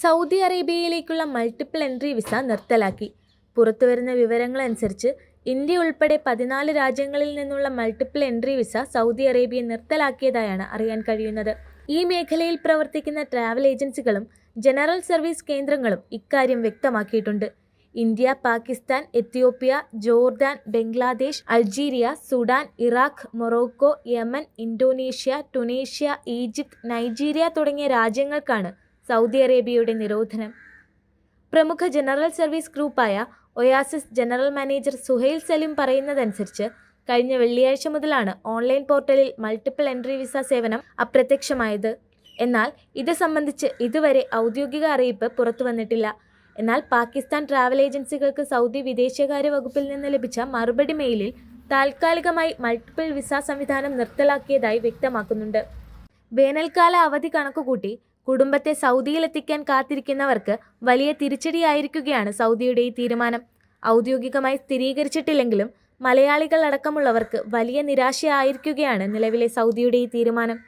Saudi അറേബ്യയിലേക്കുള്ള multiple entry visa നിർത്തലാക്കി. പുറത്തുവരുന്ന വിവരങ്ങളനുസരിച്ച് ഇന്ത്യ ഉൾപ്പെടെ 14 രാജ്യങ്ങളിൽ നിന്നുള്ള multiple entry visa Saudi Arabia നിർത്തലാക്കിയതായാണ് അറിയാൻ കഴിയുന്നത്. ഈ മേഖലയിൽ പ്രവർത്തിക്കുന്ന ട്രാവൽ ഏജൻസികളും ജനറൽ സർവീസ് കേന്ദ്രങ്ങളും ഇക്കാര്യം വ്യക്തമാക്കിയിട്ടുണ്ട്. India, Pakistan, Ethiopia, Jordan, Bangladesh, Algeria, Sudan, Iraq, Morocco, Yemen, Indonesia, Tunisia, Egypt, Nigeria തുടങ്ങിയ രാജ്യങ്ങൾക്കാണ് സൗദി അറേബ്യയുടെ നിരോധനം. പ്രമുഖ ജനറൽ സർവീസ് ഗ്രൂപ്പായ Oasis general manager Suhail Salim പറയുന്നതനുസരിച്ച് കഴിഞ്ഞ വെള്ളിയാഴ്ച മുതലാണ് ഓൺലൈൻ പോർട്ടലിൽ മൾട്ടിപ്പിൾ എൻട്രി വിസ സേവനം അപ്രത്യക്ഷമായത്. എന്നാൽ ഇത് സംബന്ധിച്ച് ഇതുവരെ ഔദ്യോഗിക അറിയിപ്പ് പുറത്തുവന്നിട്ടില്ല. എന്നാൽ പാകിസ്ഥാൻ ട്രാവൽ ഏജൻസികൾക്ക് സൗദി വിദേശകാര്യ വകുപ്പിൽ നിന്ന് ലഭിച്ച മറുപടി മെയിലിൽ താൽക്കാലികമായി മൾട്ടിപ്പിൾ വിസ സംവിധാനം നിർത്തലാക്കിയതായി വ്യക്തമാക്കുന്നുണ്ട്. വേനൽക്കാല അവധി കണക്കുകൂട്ടി കുടുംബത്തെ സൗദിയിലെത്തിക്കാൻ കാത്തിരിക്കുന്നവർക്ക് വലിയ തിരിച്ചടിയായിരിക്കുകയാണ് സൗദിയുടെ ഈ തീരുമാനം. ഔദ്യോഗികമായി സ്ഥിരീകരിച്ചിട്ടില്ലെങ്കിലും മലയാളികൾ അടക്കമുള്ളവർക്ക് വലിയ നിരാശയായിരിക്കുകയാണ് നിലവിലെ സൗദിയുടെ ഈ തീരുമാനം.